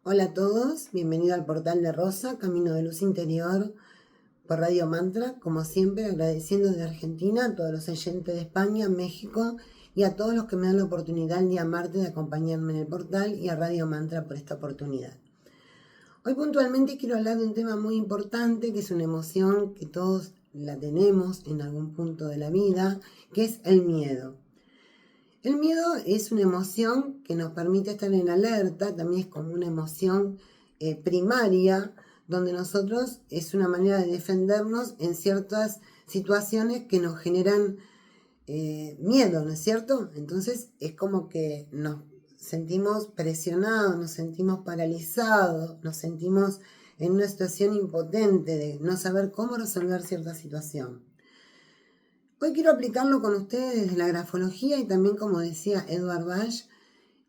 Hola a todos, bienvenido al portal de Rosa, Camino de Luz Interior por Radio Mantra. Como siempre, agradeciendo de Argentina a todos los oyentes de España, México y a todos los que me dan la oportunidad el día martes de acompañarme en el portal y a Radio Mantra por esta oportunidad. Hoy puntualmente quiero hablar de un tema muy importante, que es una emoción que todos la tenemos en algún punto de la vida, que es el miedo. El miedo es una emoción que nos permite estar en alerta, también es como una emoción primaria, donde nosotros es una manera de defendernos en ciertas situaciones que nos generan miedo, ¿no es cierto? Entonces es como que nos sentimos presionados, nos sentimos paralizados, nos sentimos en una situación impotente de no saber cómo resolver cierta situación. Hoy quiero aplicarlo con ustedes desde la grafología y también, como decía Edward Bach,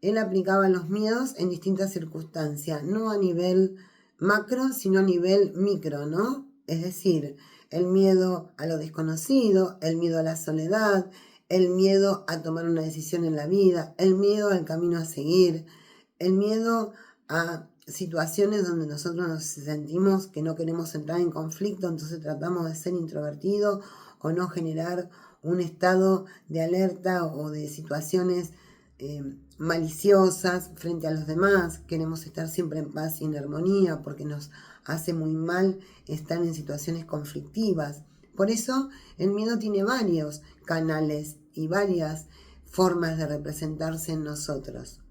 él aplicaba los miedos en distintas circunstancias, no a nivel macro, sino a nivel micro, ¿no? Es decir, el miedo a lo desconocido, el miedo a la soledad, el miedo a tomar una decisión en la vida, el miedo al camino a seguir, el miedo a situaciones donde nosotros nos sentimos que no queremos entrar en conflicto, entonces tratamos de ser introvertidos o no generar un estado de alerta o de situaciones maliciosas frente a los demás. Queremos estar siempre en paz y en armonía porque nos hace muy mal estar en situaciones conflictivas. Por eso el miedo tiene varios canales y varias formas de representarse en nosotros.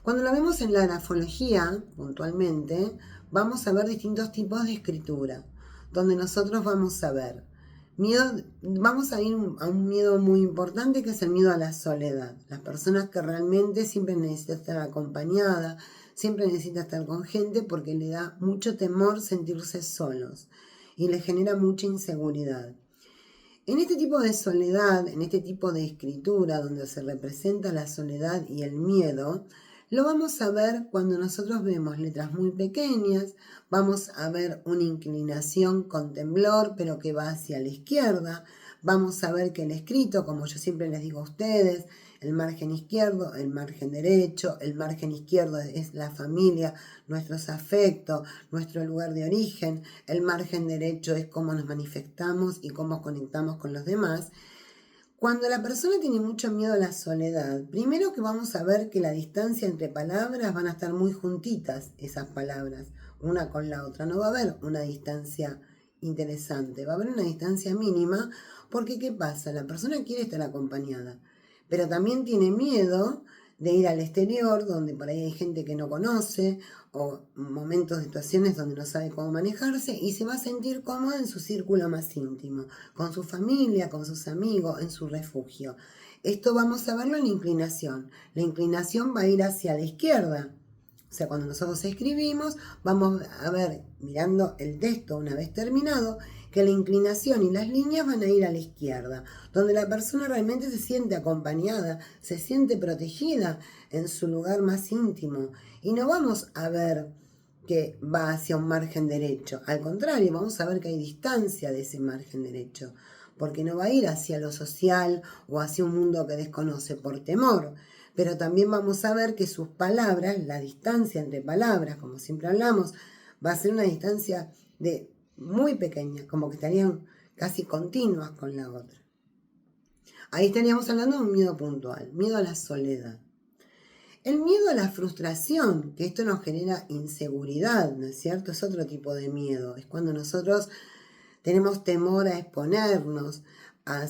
Cuando lo vemos en la grafología, puntualmente, vamos a ver distintos tipos de escritura, donde nosotros vamos a ver miedo, vamos a ir a un miedo muy importante, que es el miedo a la soledad. Las personas que realmente siempre necesitan estar acompañadas, siempre necesitan estar con gente porque le da mucho temor sentirse solos y les genera mucha inseguridad. En este tipo de soledad, en este tipo de escritura donde se representa la soledad y el miedo, lo vamos a ver cuando nosotros vemos letras muy pequeñas, vamos a ver una inclinación con temblor, pero que va hacia la izquierda, vamos a ver que el escrito, como yo siempre les digo a ustedes, el margen izquierdo, el margen derecho, el margen izquierdo es la familia, nuestros afectos, nuestro lugar de origen, el margen derecho es cómo nos manifestamos y cómo conectamos con los demás. Cuando la persona tiene mucho miedo a la soledad, primero que vamos a ver que la distancia entre palabras van a estar muy juntitas, esas palabras, una con la otra. No va a haber una distancia interesante, va a haber una distancia mínima, porque ¿qué pasa? La persona quiere estar acompañada, pero también tiene miedo de ir al exterior, donde por ahí hay gente que no conoce, o momentos, situaciones donde no sabe cómo manejarse, y se va a sentir cómoda en su círculo más íntimo, con su familia, con sus amigos, en su refugio. Esto vamos a verlo en la inclinación. La inclinación va a ir hacia la izquierda. O sea, cuando nosotros escribimos, vamos a ver, mirando el texto una vez terminado, que la inclinación y las líneas van a ir a la izquierda, donde la persona realmente se siente acompañada, se siente protegida en su lugar más íntimo. Y no vamos a ver que va hacia un margen derecho. Al contrario, vamos a ver que hay distancia de ese margen derecho, porque no va a ir hacia lo social o hacia un mundo que desconoce por temor. Pero también vamos a ver que sus palabras, la distancia entre palabras, como siempre hablamos, va a ser una distancia de muy pequeña, como que estarían casi continuas con la otra. Ahí estaríamos hablando de un miedo puntual, miedo a la soledad. El miedo a la frustración, que esto nos genera inseguridad, ¿no es cierto? Es otro tipo de miedo. Es cuando nosotros tenemos temor a exponernos, a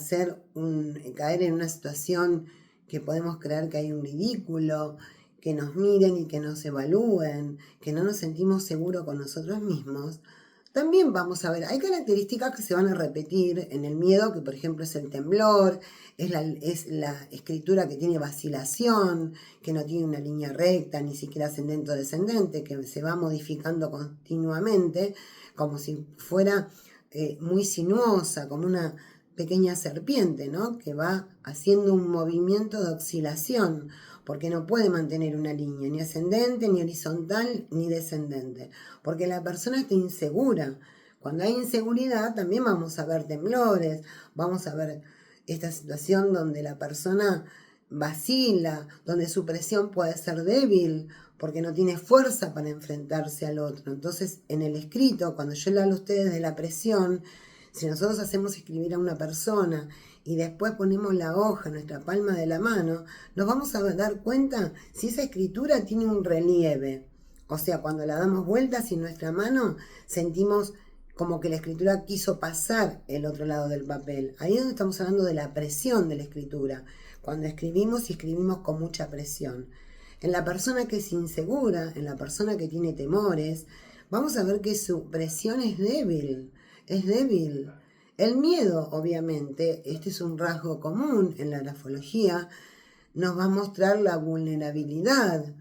caer en una situación que podemos creer que hay un ridículo, que nos miren y que nos evalúen, que no nos sentimos seguros con nosotros mismos. También vamos a ver, hay características que se van a repetir en el miedo, que por ejemplo es el temblor, es la escritura que tiene vacilación, que no tiene una línea recta, ni siquiera ascendente o descendente, que se va modificando continuamente, como si fuera muy sinuosa, como una pequeña serpiente, ¿no? Que va haciendo un movimiento de oscilación, porque no puede mantener una línea, ni ascendente, ni horizontal, ni descendente, porque la persona está insegura. Cuando hay inseguridad también vamos a ver temblores, vamos a ver esta situación donde la persona vacila, donde su presión puede ser débil, porque no tiene fuerza para enfrentarse al otro. Entonces, en el escrito, cuando yo le hablo a ustedes de la presión, si nosotros hacemos escribir a una persona y después ponemos la hoja en nuestra palma de la mano, nos vamos a dar cuenta si esa escritura tiene un relieve. O sea, cuando la damos vueltas en nuestra mano, sentimos como que la escritura quiso pasar el otro lado del papel. Ahí es donde estamos hablando de la presión de la escritura. Cuando escribimos y escribimos con mucha presión. En la persona que es insegura, en la persona que tiene temores, vamos a ver que su presión es débil. Es débil. El miedo, obviamente, este es un rasgo común en la grafología, nos va a mostrar la vulnerabilidad,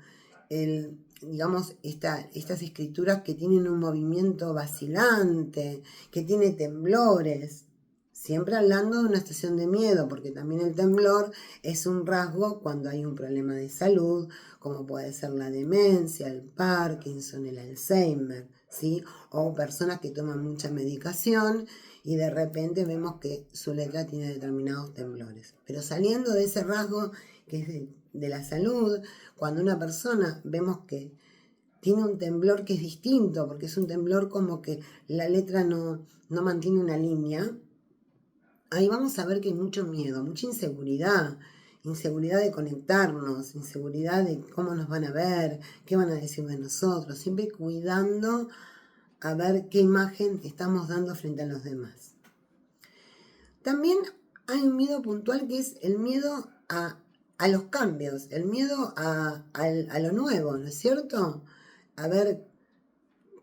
digamos, estas escrituras que tienen un movimiento vacilante, que tiene temblores, siempre hablando de una estación de miedo, porque también el temblor es un rasgo cuando hay un problema de salud, como puede ser la demencia, el Parkinson, el Alzheimer, ¿sí? O personas que toman mucha medicación y de repente vemos que su letra tiene determinados temblores. Pero saliendo de ese rasgo que es de la salud, cuando una persona vemos que tiene un temblor que es distinto, porque es un temblor como que la letra no mantiene una línea, ahí vamos a ver que hay mucho miedo, mucha inseguridad, inseguridad de conectarnos, inseguridad de cómo nos van a ver, qué van a decir de nosotros, siempre cuidando a ver qué imagen estamos dando frente a los demás. También hay un miedo puntual que es el miedo a los cambios, el miedo a lo nuevo, ¿no es cierto? A ver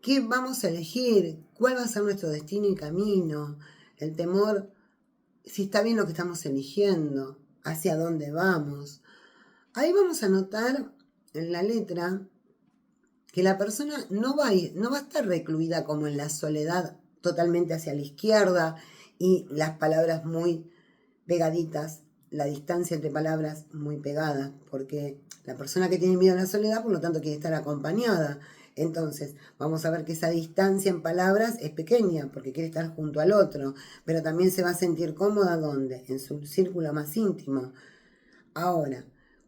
qué vamos a elegir, cuál va a ser nuestro destino y camino, el temor, si está bien lo que estamos eligiendo, hacia dónde vamos. Ahí vamos a notar en la letra que la persona no va a estar recluida como en la soledad totalmente hacia la izquierda y las palabras muy pegaditas, la distancia entre palabras muy pegadas, porque la persona que tiene miedo a la soledad, por lo tanto, quiere estar acompañada. Entonces, vamos a ver que esa distancia en palabras es pequeña, porque quiere estar junto al otro, pero también se va a sentir cómoda, ¿dónde? En su círculo más íntimo. Ahora,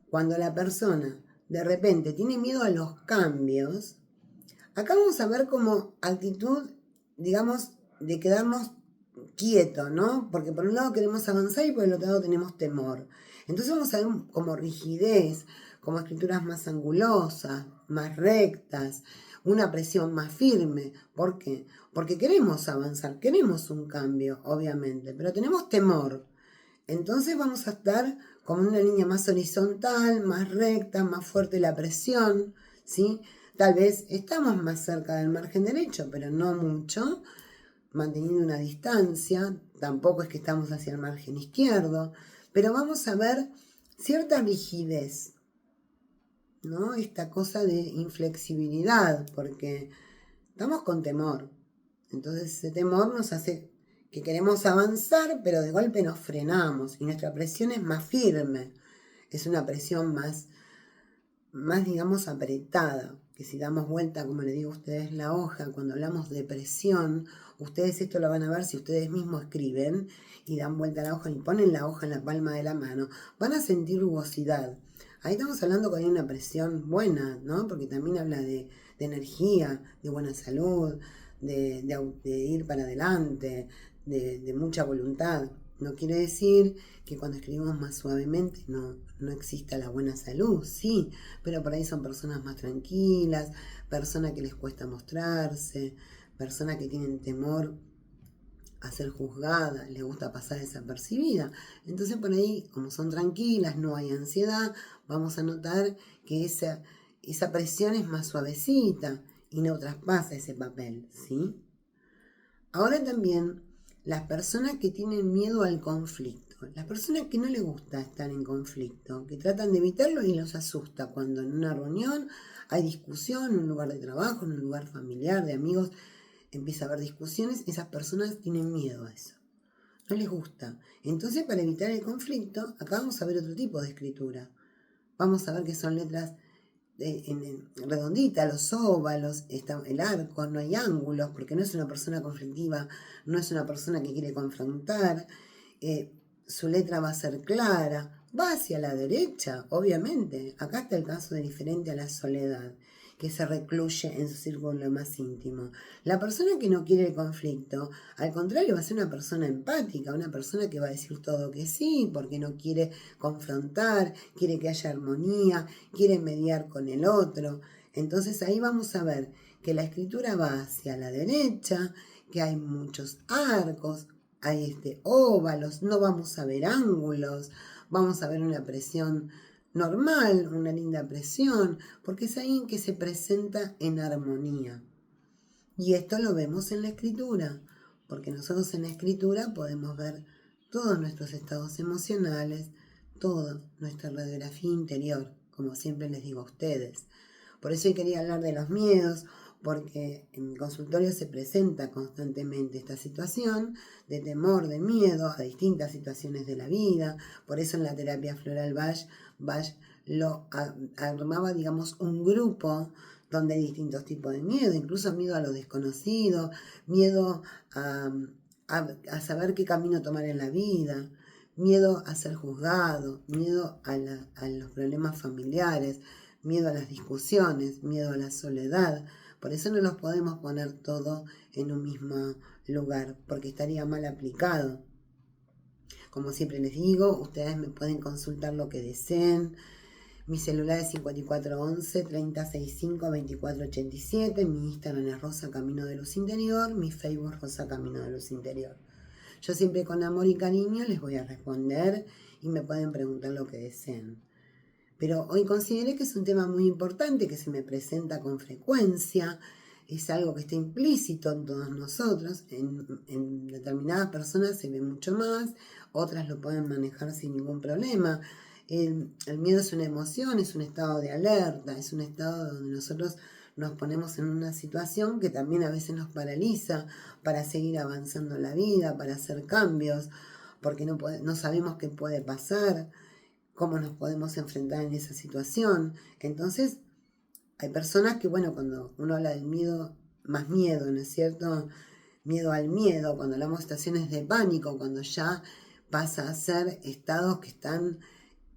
cuando la persona de repente tiene miedo a los cambios, acá vamos a ver como actitud, digamos, de quedarnos quieto, ¿no? Porque por un lado queremos avanzar y por el otro lado tenemos temor. Entonces vamos a ver como rigidez, como escrituras más angulosas, más rectas, una presión más firme. ¿Por qué? Porque queremos avanzar, queremos un cambio, obviamente, pero tenemos temor. Entonces vamos a estar como en una línea más horizontal, más recta, más fuerte la presión, ¿sí? Tal vez estamos más cerca del margen derecho, pero no mucho, manteniendo una distancia, tampoco es que estamos hacia el margen izquierdo, pero vamos a ver cierta rigidez, ¿no? Esta cosa de inflexibilidad, porque estamos con temor. Entonces ese temor nos hace que queremos avanzar, pero de golpe nos frenamos y nuestra presión es más firme, es una presión más digamos, apretada, que si damos vuelta, como le digo a ustedes, la hoja, cuando hablamos de presión, ustedes esto lo van a ver si ustedes mismos escriben y dan vuelta a la hoja y ponen la hoja en la palma de la mano, van a sentir rugosidad. Ahí estamos hablando que hay una presión buena, ¿no? Porque también habla de energía, de buena salud, de ir para adelante, de mucha voluntad. No quiere decir que cuando escribimos más suavemente no exista la buena salud, sí, pero por ahí son personas más tranquilas, personas que les cuesta mostrarse, personas que tienen temor a ser juzgadas, les gusta pasar desapercibida. Entonces por ahí, como son tranquilas, no hay ansiedad, vamos a notar que esa presión es más suavecita y no traspasa ese papel, ¿sí? Ahora también las personas que tienen miedo al conflicto, las personas que no les gusta estar en conflicto, que tratan de evitarlo y los asusta cuando en una reunión hay discusión, en un lugar de trabajo, en un lugar familiar, de amigos, empieza a haber discusiones, esas personas tienen miedo a eso, no les gusta. Entonces, para evitar el conflicto, acá vamos a ver otro tipo de escritura. Vamos a ver que son letras redondita, los óvalos, está el arco, no hay ángulos, porque no es una persona conflictiva, no es una persona que quiere confrontar, su letra va a ser clara, va hacia la derecha, obviamente. Acá está el caso de diferente a la soledad, que se recluye en su círculo más íntimo. La persona que no quiere el conflicto, al contrario, va a ser una persona empática, una persona que va a decir todo que sí, porque no quiere confrontar, quiere que haya armonía, quiere mediar con el otro. Entonces ahí vamos a ver que la escritura va hacia la derecha, que hay muchos arcos, hay óvalos, no vamos a ver ángulos, vamos a ver una presión normal, una linda presión, porque es alguien que se presenta en armonía. Y esto lo vemos en la escritura, porque nosotros en la escritura podemos ver todos nuestros estados emocionales, toda nuestra radiografía interior, como siempre les digo a ustedes. Por eso hoy quería hablar de los miedos, porque en mi consultorio se presenta constantemente esta situación de temor, de miedo a distintas situaciones de la vida. Por eso en la terapia floral Bach lo armaba, digamos, un grupo donde hay distintos tipos de miedo, incluso miedo a lo desconocido, miedo a saber qué camino tomar en la vida, miedo a ser juzgado, miedo a los problemas familiares, miedo a las discusiones, miedo a la soledad. Por eso no los podemos poner todo en un mismo lugar, porque estaría mal aplicado. Como siempre les digo, ustedes me pueden consultar lo que deseen. Mi celular es 5411-3065-2487. Mi Instagram es Rosa Camino de Luz Interior. Mi Facebook Rosa Camino de Luz Interior. Yo siempre con amor y cariño les voy a responder y me pueden preguntar lo que deseen. Pero hoy consideré que es un tema muy importante, que se me presenta con frecuencia, es algo que está implícito en todos nosotros, en determinadas personas se ve mucho más, otras lo pueden manejar sin ningún problema. El miedo es una emoción, es un estado de alerta, es un estado donde nosotros nos ponemos en una situación que también a veces nos paraliza para seguir avanzando en la vida, para hacer cambios, porque no sabemos qué puede pasar, cómo nos podemos enfrentar en esa situación. Entonces, hay personas que, bueno, cuando uno habla del miedo, más miedo, ¿no es cierto? Miedo al miedo, cuando hablamos de situaciones de pánico, cuando ya pasa a ser estados que están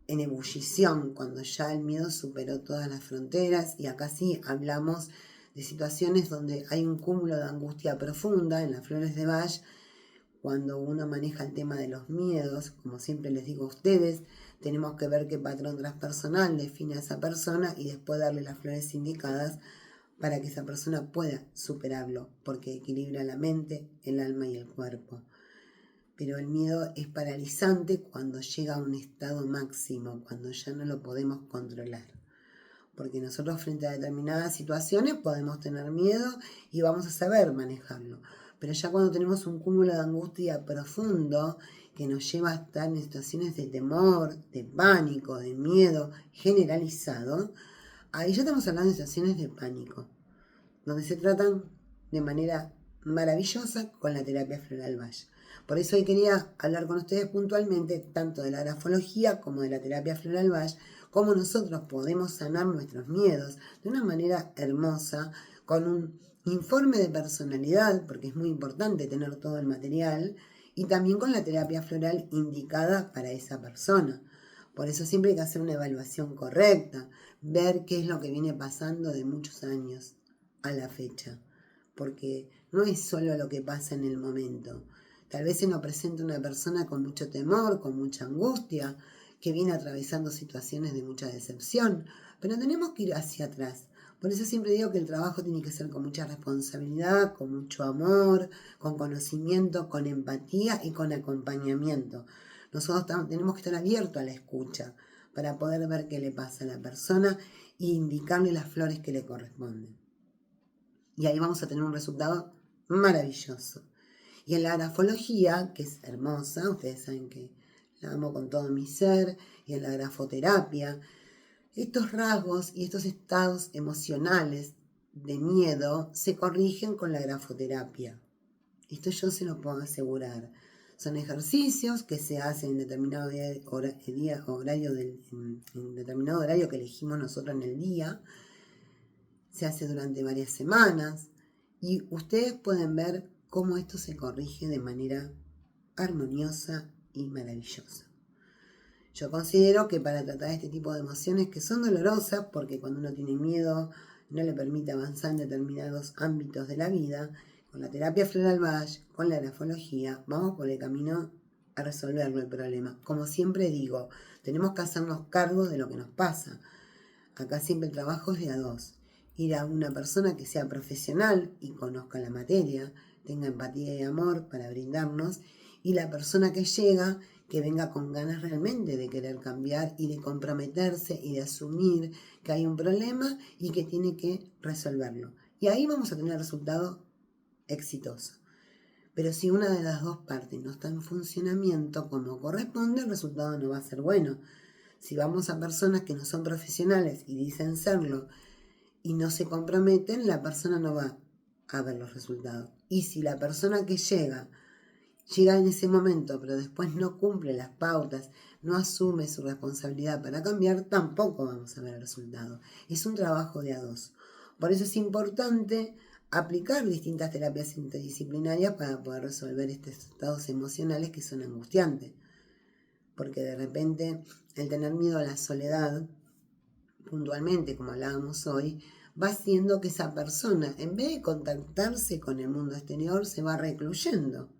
en ebullición, cuando ya el miedo superó todas las fronteras, y acá sí hablamos de situaciones donde hay un cúmulo de angustia profunda. En las flores de Bach, cuando uno maneja el tema de los miedos, como siempre les digo a ustedes, tenemos que ver qué patrón transpersonal define a esa persona y después darle las flores indicadas para que esa persona pueda superarlo, porque equilibra la mente, el alma y el cuerpo. Pero el miedo es paralizante cuando llega a un estado máximo, cuando ya no lo podemos controlar. Porque nosotros frente a determinadas situaciones podemos tener miedo y vamos a saber manejarlo. Pero ya cuando tenemos un cúmulo de angustia profundo que nos lleva a estar en situaciones de temor, de pánico, de miedo generalizado, ahí ya estamos hablando de situaciones de pánico, donde se tratan de manera maravillosa con la terapia floral Bach. Por eso hoy quería hablar con ustedes puntualmente tanto de la grafología como de la terapia floral Bach, cómo nosotros podemos sanar nuestros miedos de una manera hermosa, con un informe de personalidad, porque es muy importante tener todo el material, y también con la terapia floral indicada para esa persona. Por eso siempre hay que hacer una evaluación correcta, ver qué es lo que viene pasando de muchos años a la fecha, porque no es solo lo que pasa en el momento. Tal vez se nos presenta una persona con mucho temor, con mucha angustia, que viene atravesando situaciones de mucha decepción, pero tenemos que ir hacia atrás. Por eso siempre digo que el trabajo tiene que ser con mucha responsabilidad, con mucho amor, con conocimiento, con empatía y con acompañamiento. Nosotros tenemos que estar abiertos a la escucha para poder ver qué le pasa a la persona e indicarle las flores que le corresponden. Y ahí vamos a tener un resultado maravilloso. Y en la grafología, que es hermosa, ustedes saben que la amo con todo mi ser, y en la grafoterapia, estos rasgos y estos estados emocionales de miedo se corrigen con la grafoterapia. Esto yo se lo puedo asegurar. Son ejercicios que se hacen en determinado en determinado horario que elegimos nosotros en el día. Se hace durante varias semanas y ustedes pueden ver cómo esto se corrige de manera armoniosa y maravillosa. Yo considero que para tratar este tipo de emociones que son dolorosas, porque cuando uno tiene miedo no le permite avanzar en determinados ámbitos de la vida, con la terapia floral Bach, con la grafología, vamos por el camino a resolverlo el problema. Como siempre digo, tenemos que hacernos cargo de lo que nos pasa. Acá siempre el trabajo es de a dos. Ir a una persona que sea profesional y conozca la materia, tenga empatía y amor para brindarnos, y la persona que llega, que venga con ganas realmente de querer cambiar y de comprometerse y de asumir que hay un problema y que tiene que resolverlo. Y ahí vamos a tener resultado exitoso. Pero si una de las dos partes no está en funcionamiento como corresponde, el resultado no va a ser bueno. Si vamos a personas que no son profesionales y dicen serlo y no se comprometen, la persona no va a ver los resultados. Y si la persona que llega en ese momento, pero después no cumple las pautas, no asume su responsabilidad para cambiar, tampoco vamos a ver el resultado. Es un trabajo de a dos. Por eso es importante aplicar distintas terapias interdisciplinarias para poder resolver estos estados emocionales que son angustiantes. Porque de repente el tener miedo a la soledad, puntualmente como hablábamos hoy, va haciendo que esa persona, en vez de contactarse con el mundo exterior, se va recluyendo,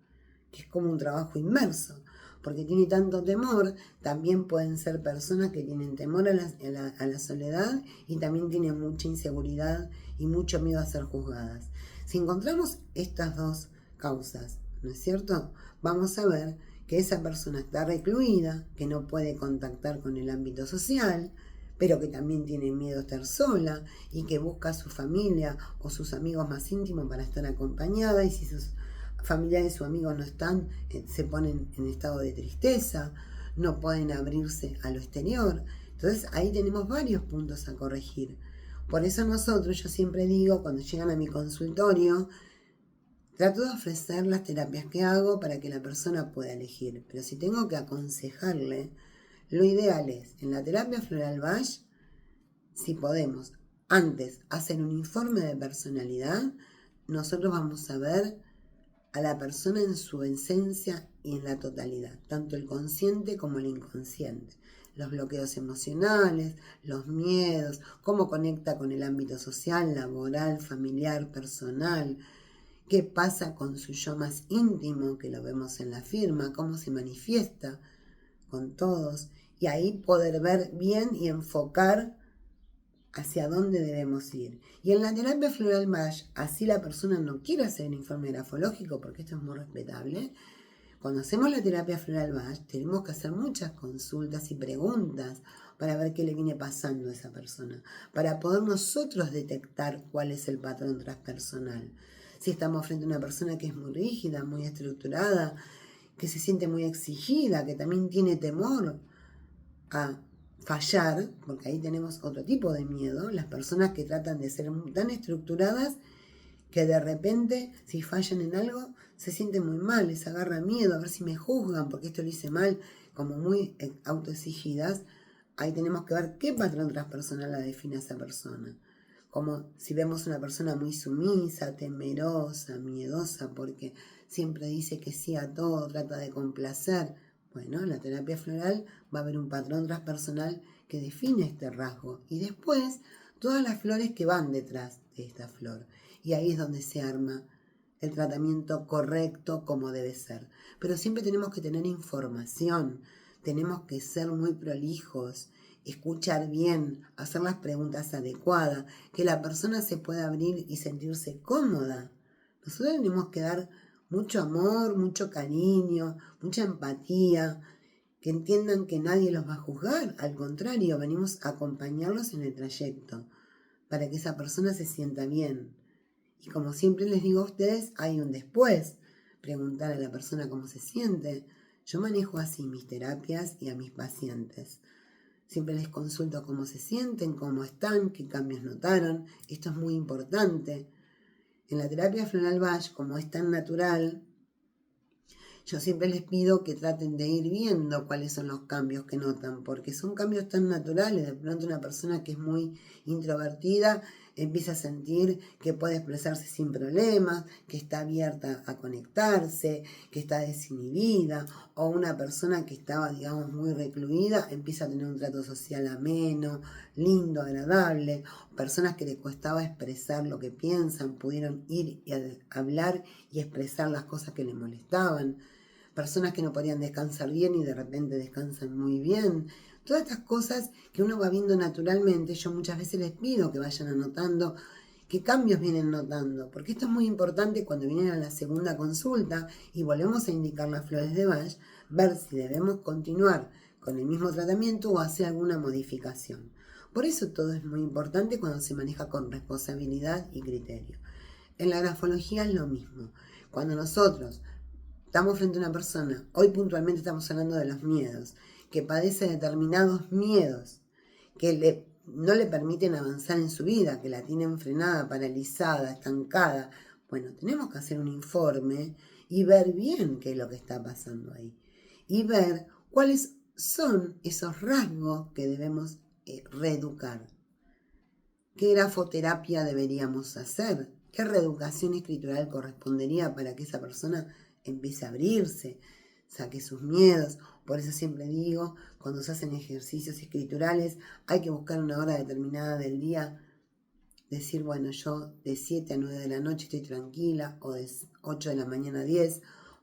que es como un trabajo inmerso, porque tiene tanto temor. También pueden ser personas que tienen temor a la soledad y también tienen mucha inseguridad y mucho miedo a ser juzgadas. Si encontramos estas dos causas, ¿no es cierto?, vamos a ver que esa persona está recluida, que no puede contactar con el ámbito social, pero que también tiene miedo a estar sola y que busca a su familia o sus amigos más íntimos para estar acompañada, y si sus familiares o amigos no están, se ponen en estado de tristeza, no pueden abrirse a lo exterior. Entonces ahí tenemos varios puntos a corregir. Por eso nosotros, yo siempre digo, cuando llegan a mi consultorio, trato de ofrecer las terapias que hago para que la persona pueda elegir. Pero si tengo que aconsejarle, lo ideal es, en la terapia floral Bach, si podemos, antes hacer un informe de personalidad, nosotros vamos a ver a la persona en su esencia y en la totalidad, tanto el consciente como el inconsciente. Los bloqueos emocionales, los miedos, cómo conecta con el ámbito social, laboral, familiar, personal, qué pasa con su yo más íntimo, que lo vemos en la firma, cómo se manifiesta con todos, y ahí poder ver bien y enfocar hacia dónde debemos ir. Y en la terapia floral Bach, así la persona no quiere hacer un informe grafológico, porque esto es muy respetable, cuando hacemos la terapia floral Bach tenemos que hacer muchas consultas y preguntas para ver qué le viene pasando a esa persona, para poder nosotros detectar cuál es el patrón transpersonal. Si estamos frente a una persona que es muy rígida, muy estructurada, que se siente muy exigida, que también tiene temor a fallar, porque ahí tenemos otro tipo de miedo, las personas que tratan de ser tan estructuradas que de repente, si fallan en algo, se sienten muy mal, les agarra miedo a ver si me juzgan porque esto lo hice mal, como muy autoexigidas. Ahí tenemos que ver qué patrón transpersonal la define a esa persona. Como si vemos una persona muy sumisa, temerosa, miedosa, porque siempre dice que sí a todo, trata de complacer. Bueno, en la terapia floral va a haber un patrón transpersonal que define este rasgo. Y después, todas las flores que van detrás de esta flor. Y ahí es donde se arma el tratamiento correcto como debe ser. Pero siempre tenemos que tener información, tenemos que ser muy prolijos, escuchar bien, hacer las preguntas adecuadas, que la persona se pueda abrir y sentirse cómoda. Nosotros tenemos que dar mucho amor, mucho cariño, mucha empatía, que entiendan que nadie los va a juzgar, al contrario, venimos a acompañarlos en el trayecto, para que esa persona se sienta bien. Y como siempre les digo a ustedes, hay un después. Preguntar a la persona cómo se siente. Yo manejo así mis terapias y a mis pacientes. Siempre les consulto cómo se sienten, cómo están, qué cambios notaron. Esto es muy importante. En la terapia floral Bach, como es tan natural, yo siempre les pido que traten de ir viendo cuáles son los cambios que notan, porque son cambios tan naturales. De pronto una persona que es muy introvertida empieza a sentir que puede expresarse sin problemas, que está abierta a conectarse, que está desinhibida, o una persona que estaba, digamos, muy recluida, empieza a tener un trato social ameno, lindo, agradable. Personas que les costaba expresar lo que piensan, pudieron ir y hablar y expresar las cosas que les molestaban. Personas que no podían descansar bien y de repente descansan muy bien. Todas estas cosas que uno va viendo naturalmente, yo muchas veces les pido que vayan anotando qué cambios vienen notando, porque esto es muy importante cuando vienen a la segunda consulta y volvemos a indicar las flores de Bach, ver si debemos continuar con el mismo tratamiento o hacer alguna modificación. Por eso todo es muy importante cuando se maneja con responsabilidad y criterio. En la grafología es lo mismo. Cuando nosotros estamos frente a una persona, hoy puntualmente estamos hablando de los miedos, que padece determinados miedos, que no le permiten avanzar en su vida, que la tienen frenada, paralizada, estancada. Bueno, tenemos que hacer un informe y ver bien qué es lo que está pasando ahí. Y ver cuáles son esos rasgos que debemos reeducar. ¿Qué grafoterapia deberíamos hacer? ¿Qué reeducación escritural correspondería para que esa persona empiece a abrirse, saque sus miedos? Por eso siempre digo, cuando se hacen ejercicios escriturales, hay que buscar una hora determinada del día, decir, bueno, yo de 7 a 9 de la noche estoy tranquila, o de 8 de la mañana a 10,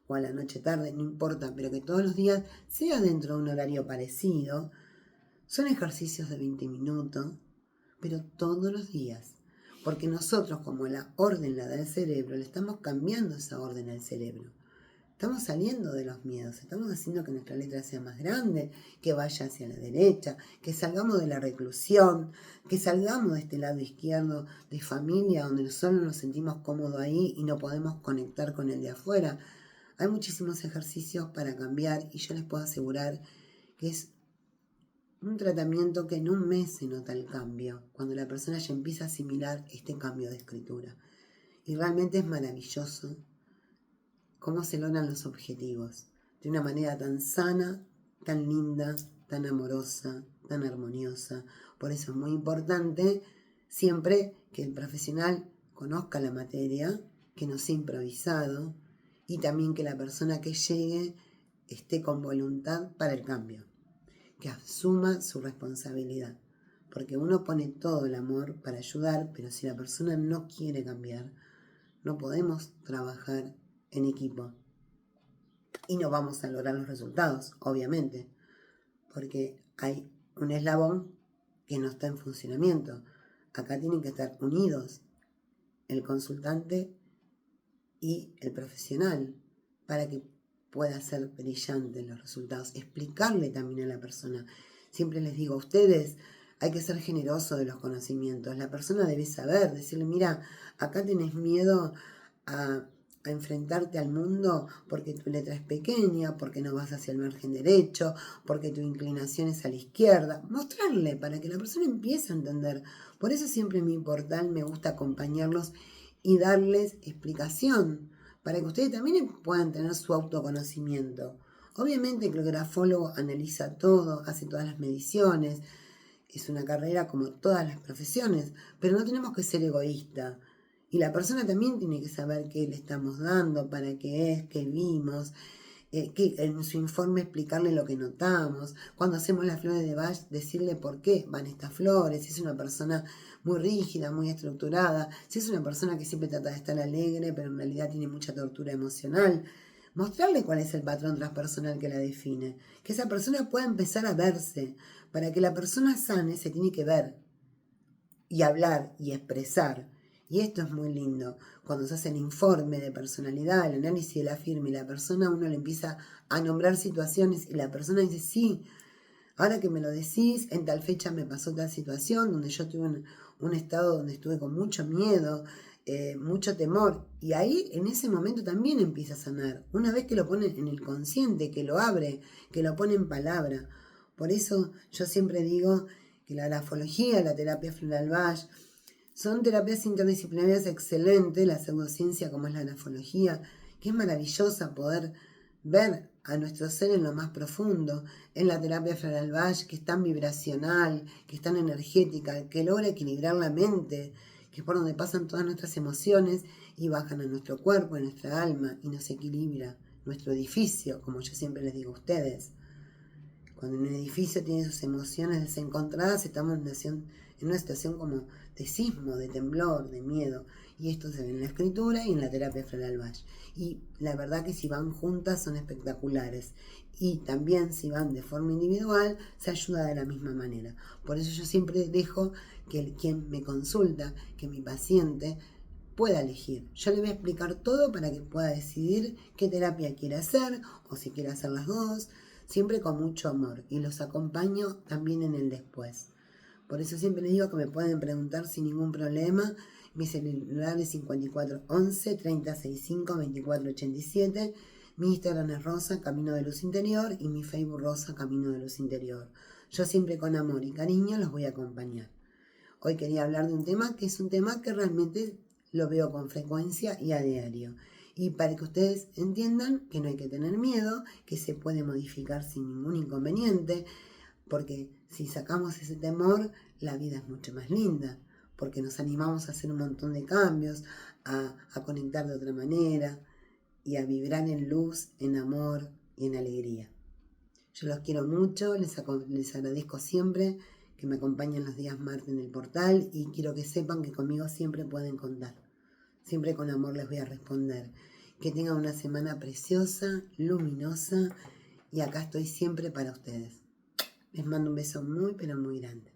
o a la noche tarde, no importa, pero que todos los días sea dentro de un horario parecido. Son ejercicios de 20 minutos, pero todos los días. Porque nosotros, como la orden la da el cerebro, le estamos cambiando esa orden al cerebro. Estamos saliendo de los miedos, estamos haciendo que nuestra letra sea más grande, que vaya hacia la derecha, que salgamos de la reclusión, que salgamos de este lado izquierdo de familia, donde solo nos sentimos cómodos ahí y no podemos conectar con el de afuera. Hay muchísimos ejercicios para cambiar y yo les puedo asegurar que es un tratamiento que en un mes se nota el cambio, cuando la persona ya empieza a asimilar este cambio de escritura. Y realmente es maravilloso cómo se logran los objetivos de una manera tan sana, tan linda, tan amorosa, tan armoniosa. Por eso es muy importante siempre que el profesional conozca la materia, que no sea improvisado y también que la persona que llegue esté con voluntad para el cambio, que asuma su responsabilidad, porque uno pone todo el amor para ayudar, pero si la persona no quiere cambiar, no podemos trabajar en equipo y no vamos a lograr los resultados, obviamente, porque hay un eslabón que no está en funcionamiento. Acá tienen que estar unidos el consultante y el profesional para que pueda ser brillante los resultados. Explicarle también a la persona. Siempre les digo a ustedes, hay que ser generoso de los conocimientos. La persona debe saber, decirle, mira, acá tenés miedo a enfrentarte al mundo porque tu letra es pequeña, porque no vas hacia el margen derecho, porque tu inclinación es a la izquierda. Mostrarle para que la persona empiece a entender. Por eso siempre en mi portal me gusta acompañarlos y darles explicación, para que ustedes también puedan tener su autoconocimiento. Obviamente que el grafólogo analiza todo, hace todas las mediciones, es una carrera como todas las profesiones, pero no tenemos que ser egoístas. Y la persona también tiene que saber qué le estamos dando, para qué es, qué vimos, que en su informe explicarle lo que notamos. Cuando hacemos las flores de Bach, decirle por qué van estas flores, si es una persona muy rígida, muy estructurada, si es una persona que siempre trata de estar alegre, pero en realidad tiene mucha tortura emocional. Mostrarle cuál es el patrón transpersonal que la define, que esa persona pueda empezar a verse. Para que la persona sane se tiene que ver y hablar y expresar. Y esto es muy lindo. Cuando se hace el informe de personalidad, el análisis de la firma y la persona, uno le empieza a nombrar situaciones y la persona dice, sí, ahora que me lo decís, en tal fecha me pasó tal situación donde yo tuve un estado donde estuve con mucho miedo, mucho temor. Y ahí, en ese momento también empieza a sanar. Una vez que lo pone en el consciente, que lo abre, que lo pone en palabra. Por eso yo siempre digo que la grafología, la terapia floral Bach, son terapias interdisciplinarias excelentes, la pseudociencia como es la grafología, que es maravillosa poder ver a nuestro ser en lo más profundo, en la terapia floral Bach, que es tan vibracional, que es tan energética, que logra equilibrar la mente, que es por donde pasan todas nuestras emociones y bajan a nuestro cuerpo, a nuestra alma y nos equilibra nuestro edificio, como yo siempre les digo a ustedes. Cuando un edificio tiene sus emociones desencontradas, estamos en una situación como de sismo, de temblor, de miedo. Y esto se ve en la escritura y en la terapia floral Bach. Y la verdad que si van juntas son espectaculares. Y también si van de forma individual, se ayuda de la misma manera. Por eso yo siempre dejo que quien me consulta, que mi paciente, pueda elegir. Yo le voy a explicar todo para que pueda decidir qué terapia quiere hacer o si quiere hacer las dos, siempre con mucho amor, y los acompaño también en el después. Por eso siempre les digo que me pueden preguntar sin ningún problema. Mi celular es 5411 3065 2487. Mi Instagram es Rosa Camino de Luz Interior y mi Facebook Rosa Camino de Luz Interior. Yo siempre con amor y cariño los voy a acompañar. Hoy quería hablar de un tema que es un tema que realmente lo veo con frecuencia y a diario. Y para que ustedes entiendan que no hay que tener miedo, que se puede modificar sin ningún inconveniente, porque si sacamos ese temor, la vida es mucho más linda, porque nos animamos a hacer un montón de cambios, a conectar de otra manera y a vibrar en luz, en amor y en alegría. Yo los quiero mucho, les agradezco siempre que me acompañen los días martes en el portal y quiero que sepan que conmigo siempre pueden contar. Siempre con amor les voy a responder. Que tengan una semana preciosa, luminosa y acá estoy siempre para ustedes. Les mando un beso muy pero muy grande.